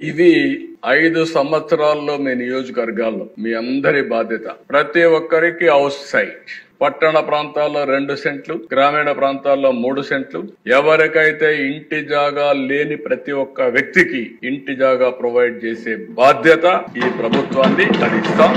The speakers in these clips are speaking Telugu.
ఇది 5 సంవత్సరాల్లో మీ నియోజకవర్గాల్లో మీ అందరి బాధ్యత. ప్రతి ఒక్కరికి హౌస్ సైట్. పట్టణ ప్రాంతాల్లో 2 సెంట్లు, గ్రామీణ ప్రాంతాల్లో 3 సెంట్లు. ఎవరికైతే ఇంటి జాగా లేని ప్రతి ఒక్క వ్యక్తికి ఇంటి జాగా ప్రొవైడ్ చేసే బాధ్యత ఈ ప్రభుత్వాన్ని. అది ఇస్తాం.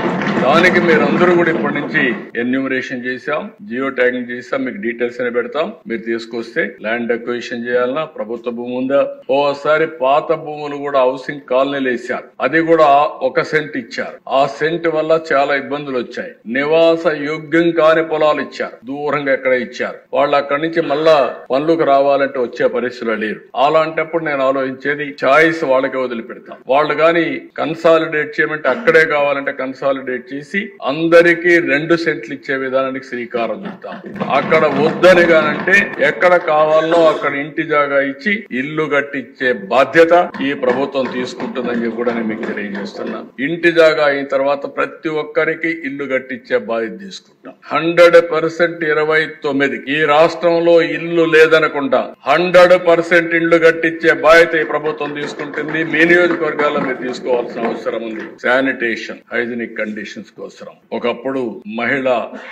దానికి మీరందరూ కూడా ఇప్పటి నుంచి ఎన్యూమరేషన్ చేశాం, జియో ట్యాగింగ్ చేసాం, మీకు డీటెయిల్స్ అని పెడతాం. మీరు తీసుకొస్తే ల్యాండ్ అక్విజిషన్ చేయాలన్నా ప్రభుత్వ భూమి ఉందా, ఓసారి పాత భూములు కూడా హౌసింగ్ కాలనీలు వేశారు, అది కూడా 1 సెంట్ ఇచ్చారు. ఆ సెంట్ వల్ల చాలా ఇబ్బందులు వచ్చాయి. నివాస యోగ్యం కాని పొలాలు ఇచ్చారు, దూరంగా ఎక్కడ ఇచ్చారు. వాళ్ళు అక్కడి నుంచి మళ్ళా పనులకు రావాలంటే వచ్చే పరిస్థితులు లేరు. అలాంటప్పుడు నేను ఆలోచించేది చాయిస్ వాళ్ళకే వదిలిపెడతాం. వాళ్ళు గాని కన్సాలిడేట్ చేయమంటే అక్కడే కావాలంటే కన్సాలిడేట్ చేసి అందరికీ 2 సెంట్లు ఇచ్చే విధానానికి శ్రీకారం చుడతాం. అక్కడ వద్దని గానంటే ఎక్కడ కావాలో అక్కడ ఇంటి జాగా ఇచ్చి ఇల్లు కట్టించే బాధ్యత ఈ ప్రభుత్వం తీసుకుంటుందని చెప్పి కూడా నేను మీకు తెలియజేస్తున్నా. ఇంటి జాగా అయిన తర్వాత ప్రతి ఒక్కరికి ఇల్లు కట్టించే బాధ్యత తీసుకుంటాం. 100% 29 ఈ రాష్ట్రంలో ఇల్లు లేదనకుండా 100% ఇళ్లు కట్టించే బాధ్యత ఈ ప్రభుత్వం తీసుకుంటుంది. మీ నియోజకవర్గాల్లో మీరు తీసుకోవాల్సిన అవసరం ఉంది. శానిటేషన్, హైజీనిక్ కండిషన్స్ కోసం ఒకప్పుడు మహిళ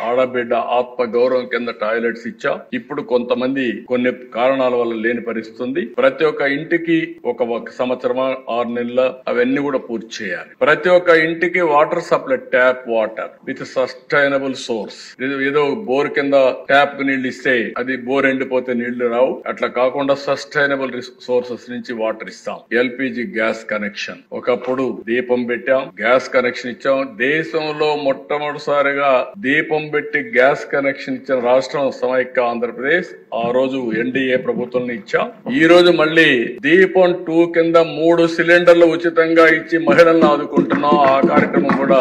ఆడబిడ్డ ఆత్మ గౌరవం కింద టాయిలెట్స్ ఇచ్చా. ఇప్పుడు కొంతమంది కొన్ని కారణాల వల్ల లేని పరిస్థితి ఉంది. ప్రతి ఒక్క ఇంటికి ఒక సంవత్సరమా 6 నెలల అవన్నీ కూడా పూర్తి చేయాలి. ప్రతి ఒక్క ఇంటికి water supply, tap water with sustainable source. ఏదో బోర్ కింద ట్యాప్ కు నీళ్లు ఇస్తే అది బోర్ ఎండిపోతే నీళ్లు రావు. అట్లా కాకుండా సస్టైనబుల్ సోర్సెస్ నుంచి వాటర్ ఇస్తాం. ఎల్పిజి గ్యాస్ కనెక్షన్, ఒకప్పుడు దీపం పెట్టాం, గ్యాస్ కనెక్షన్ ఇచ్చాం. దేశంలో మొట్టమొదటిసారిగా దీపం పెట్టి గ్యాస్ కనెక్షన్ ఇచ్చిన రాష్ట్రం సమైక్య ఆంధ్రప్రదేశ్. ఆ రోజు ఎన్డీఏ ప్రభుత్వం ఇచ్చాం. ఈ రోజు మళ్ళీ దీపం 2 కింద 3 సిలిండర్లు ఉచితంగా ఇచ్చి మహిళలను ఆదుకుంటున్నాం. ఆ కార్యక్రమం కూడా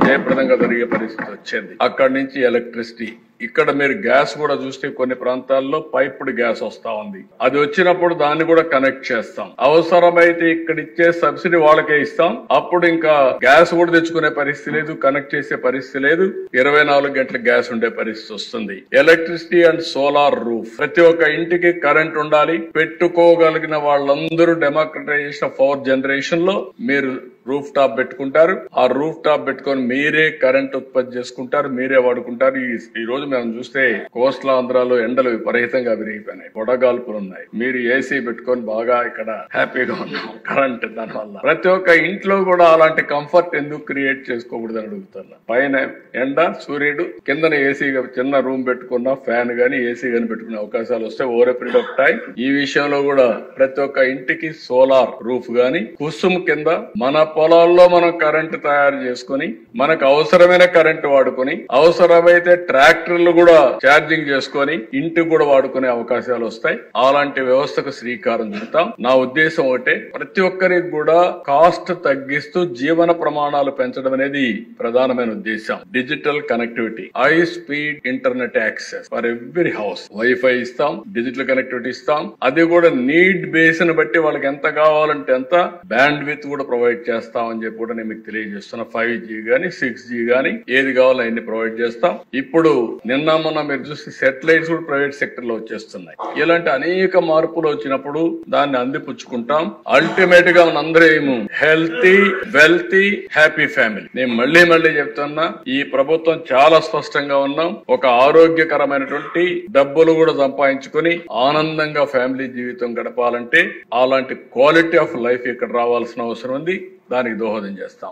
జయప్రదంగా జరిగే పరిస్థితి వచ్చింది. అక్కడి నుంచి ఎలక్ట్రిసిటీ. ఇక్కడ మీరు గ్యాస్ కూడా చూస్తే కొన్ని ప్రాంతాల్లో పైప్డ్ గ్యాస్ వస్తా ఉంది. అది వచ్చినప్పుడు దాన్ని కూడా కనెక్ట్ చేస్తాం. అవసరమైతే ఇక్కడ ఇచ్చే సబ్సిడీ వాళ్ళకే ఇస్తాం. అప్పుడు ఇంకా గ్యాస్ కూడా తెచ్చుకునే పరిస్థితి లేదు, కనెక్ట్ చేసే పరిస్థితి లేదు. 24 గంటల గ్యాస్ ఉండే పరిస్థితి వస్తుంది. Electricity and solar roof. ప్రతి ఒక్క ఇంటికి కరెంట్ ఉండాలి. పెట్టుకోగలిగిన వాళ్ళందరూ డెమోక్రటైజేషన్ ఆఫ్ పవర్ జనరేషన్ లో మీరు రూఫ్ టాప్ పెట్టుకుంటారు. ఆ రూఫ్ టాప్ పెట్టుకొని మీరే కరెంట్ ఉత్పత్తి చేసుకుంటారు, మీరే వాడుకుంటారు. ఈ రోజు మనం చూస్తే కోస్టల్ ఆంధ్రాలో ఎండలు విపరీతంగా విరిగిపోయినాయి, వడగాల్పులు ఉన్నాయి. మీరు ఏసీ పెట్టుకొని బాగా ఇక్కడ హ్యాపీగా ఉన్నాం. కరెంట్ దానివల్ల ప్రతి ఒక్క ఇంట్లో కూడా అలాంటి కంఫర్ట్ ఎందుకు క్రియేట్ చేసుకోకూడదు అని అడుగుతున్నా. పైన ఎండ, సూర్యుడు, కిందన ఏసీ, చిన్న రూమ్ పెట్టుకున్న ఫ్యాన్ గానీ ఏసీ గానీ పెట్టుకునే అవకాశాలు వస్తే over a period of time ఈ విషయంలో కూడా ప్రతి ఒక్క ఇంటికి సోలార్ రూఫ్ గానీ, కుసుమ్ కింద మన పొలాల్లో మనం కరెంటు తయారు చేసుకుని మనకు అవసరమైన కరెంటు వాడుకొని అవసరమైతే ట్రాక్టర్లు కూడా ఛార్జింగ్ చేసుకొని ఇంటికి కూడా వాడుకునే అవకాశాలు వస్తాయి. అలాంటి వ్యవస్థకు శ్రీకారం చుడతాం. నా ఉద్దేశం ఒకటే, ప్రతి ఒక్కరికి కూడా కాస్ట్ తగ్గిస్తూ జీవన ప్రమాణాలు పెంచడం అనేది ప్రధానమైన ఉద్దేశం. Digital connectivity, high speed internet access for every house. Wifi ఇస్తాం, డిజిటల్ కనెక్టివిటీ ఇస్తాం. అది కూడా నీడ్ బేస్ ని బట్టి వాళ్ళకి ఎంత కావాలంటే ఎంత బ్యాండ్ విత్ కూడా ప్రొవైడ్ చేస్తాం అని చెప్పి కూడా నేను మీకు తెలియజేస్తున్నా. 5G గానీ 6G గానీ ఏది కావాలో అన్ని ప్రొవైడ్ చేస్తాం. ఇప్పుడు నిన్న మొన్న మీరు చూసి సెటిలైట్స్ కూడా ప్రైవేట్ సెక్టర్ లో వచ్చేస్తున్నాయి. ఇలాంటి అనేక మార్పులు వచ్చినప్పుడు దాన్ని అందిపుచ్చుకుంటాం. అల్టిమేట్ గా మనందరం హెల్తీ, వెల్తీ, హ్యాపీ ఫ్యామిలీ. నేను మళ్ళీ చెప్తున్నా, ఈ ప్రభుత్వం చాలా స్పష్టంగా ఉన్నాం. ఒక ఆరోగ్యకరమైనటువంటి డబ్బులు కూడా సంపాదించుకుని ఆనందంగా ఫ్యామిలీ జీవితం గడపాలంటే అలాంటి క్వాలిటీ ఆఫ్ లైఫ్ ఇక్కడ రావాల్సిన అవసరం ఉంది. దానికి దోహదం చేస్తాం.